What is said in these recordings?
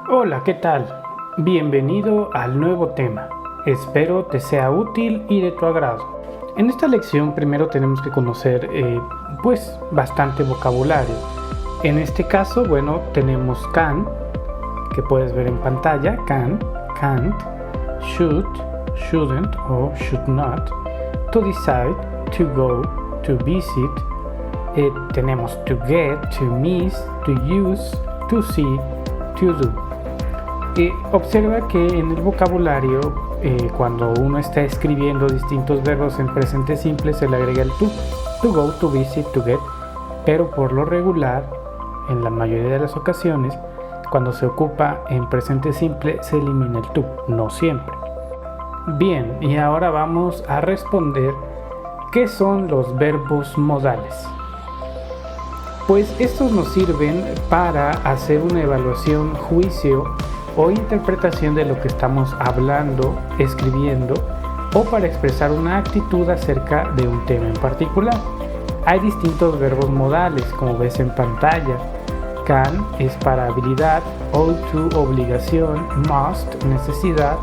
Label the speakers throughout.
Speaker 1: Hola, ¿qué tal? Bienvenido al nuevo tema. Espero te sea útil y de tu agrado. En esta lección primero tenemos que conocer bastante vocabulario. En este caso, tenemos can, que puedes ver en pantalla, can, can't, should, shouldn't o should not, to decide, to go, to visit, tenemos to get, to miss, to use, to see, to do. Observa que en el vocabulario, cuando uno está escribiendo distintos verbos en presente simple, se le agrega el to go, to visit, to get, pero por lo regular, en la mayoría de las ocasiones, cuando se ocupa en presente simple, se elimina el to, no siempre. Bien, y ahora vamos a responder ¿qué son los verbos modales? Pues estos nos sirven para hacer una evaluación, juicio o interpretación de lo que estamos hablando, escribiendo o para expresar una actitud acerca de un tema en particular. Hay distintos verbos modales, como ves en pantalla. Can es para habilidad, ought to obligación, must necesidad,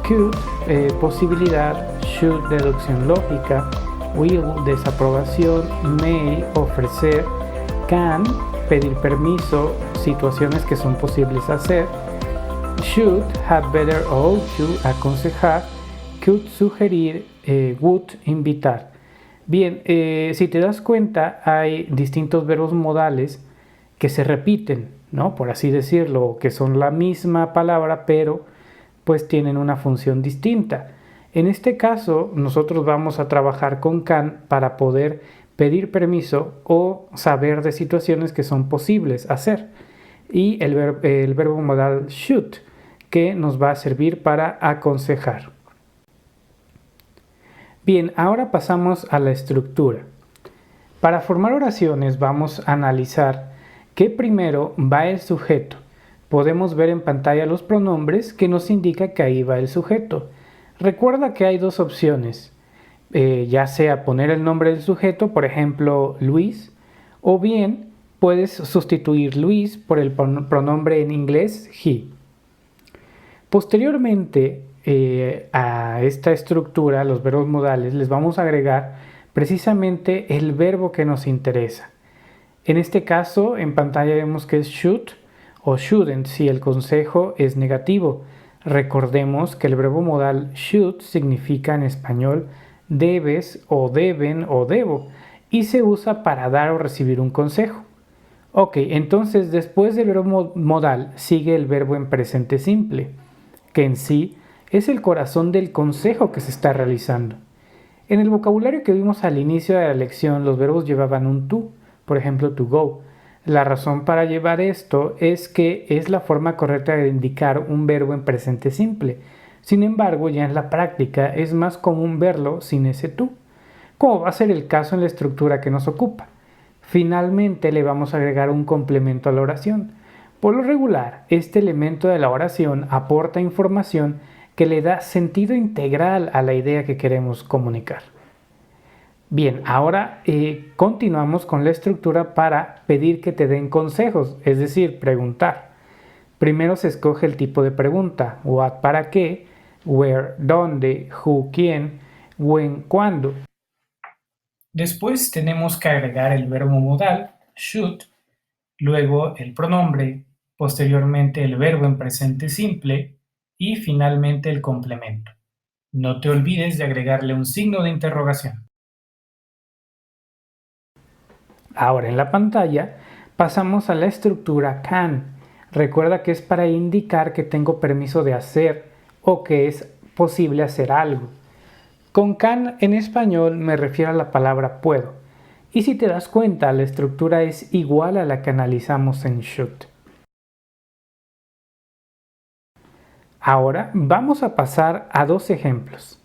Speaker 1: could posibilidad, should deducción lógica, will desaprobación, may ofrecer, can pedir permiso, situaciones que son posibles hacer, should, had better, ought to, aconsejar, could, sugerir, would, invitar. Bien, si te das cuenta, hay distintos verbos modales que se repiten, ¿no? Por así decirlo, que son la misma palabra, pero pues tienen una función distinta. En este caso, nosotros vamos a trabajar con can para poder pedir permiso o saber de situaciones que son posibles hacer. Y el verbo modal should, que nos va a servir para aconsejar. Bien, ahora pasamos a la estructura. Para formar oraciones vamos a analizar que primero va el sujeto. Podemos ver en pantalla los pronombres que nos indica que ahí va el sujeto. Recuerda que hay dos opciones, ya sea poner el nombre del sujeto, por ejemplo Luis, o bien puedes sustituir Luis por el pronombre en inglés he. Posteriormente a esta estructura, los verbos modales, les vamos a agregar precisamente el verbo que nos interesa. En este caso, en pantalla vemos que es should o shouldn't si el consejo es negativo. Recordemos que el verbo modal should significa en español debes o deben o debo y se usa para dar o recibir un consejo. Ok, entonces después del verbo modal sigue el verbo en presente simple, que en sí es el corazón del consejo que se está realizando. En el vocabulario que vimos al inicio de la lección, los verbos llevaban un to, por ejemplo to go. La razón para llevar esto es que es la forma correcta de indicar un verbo en presente simple. Sin embargo, ya en la práctica es más común verlo sin ese to, como va a ser el caso en la estructura que nos ocupa. Finalmente le vamos a agregar un complemento a la oración. Por lo regular, este elemento de la oración aporta información que le da sentido integral a la idea que queremos comunicar. Bien, ahora continuamos con la estructura para pedir que te den consejos, es decir, preguntar. Primero se escoge el tipo de pregunta, what para qué, where dónde, who quién, when cuándo. Después tenemos que agregar el verbo modal, should, luego el pronombre, posteriormente el verbo en presente simple y finalmente el complemento. No te olvides de agregarle un signo de interrogación. Ahora en la pantalla pasamos a la estructura can. Recuerda que es para indicar que tengo permiso de hacer o que es posible hacer algo. Con can en español me refiero a la palabra puedo. Y si te das cuenta, la estructura es igual a la que analizamos en should. Ahora vamos a pasar a dos ejemplos.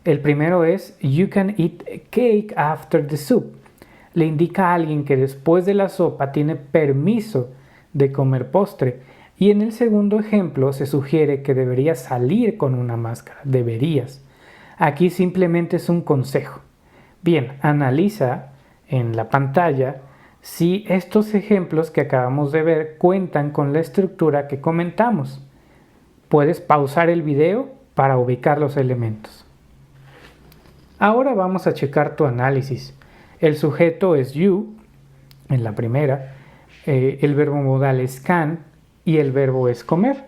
Speaker 1: El primero es you can eat cake after the soup. Le indica a alguien que después de la sopa tiene permiso de comer postre. Y en el segundo ejemplo se sugiere que deberías salir con una máscara. Deberías. Aquí simplemente es un consejo. Bien, analiza en la pantalla si estos ejemplos que acabamos de ver cuentan con la estructura que comentamos. Puedes pausar el video para ubicar los elementos. Ahora vamos a checar tu análisis. El sujeto es you, en la primera, el verbo modal es can y el verbo es comer.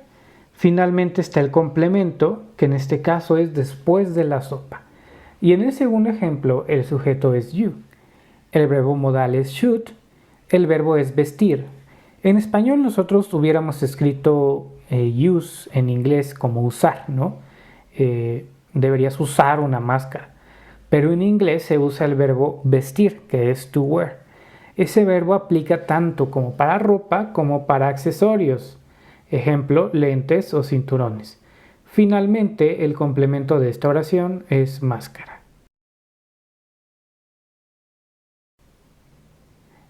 Speaker 1: Finalmente está el complemento, que en este caso es después de la sopa. Y en el segundo ejemplo, el sujeto es you. El verbo modal es should, el verbo es vestir. En español nosotros hubiéramos escrito use en inglés como usar, ¿no? Deberías usar una máscara. Pero en inglés se usa el verbo vestir, que es to wear. Ese verbo aplica tanto como para ropa como para accesorios. Ejemplo, lentes o cinturones. Finalmente, el complemento de esta oración es máscara.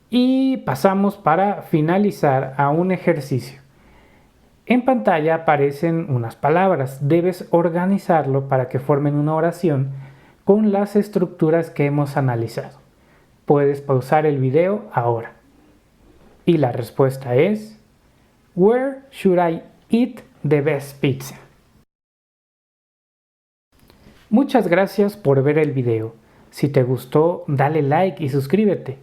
Speaker 1: Y pasamos para finalizar a un ejercicio. En pantalla aparecen unas palabras. Debes organizarlo para que formen una oración con las estructuras que hemos analizado. Puedes pausar el video ahora. Y la respuesta es: Where should I eat the best pizza? Muchas gracias por ver el video. Si te gustó, dale like y suscríbete.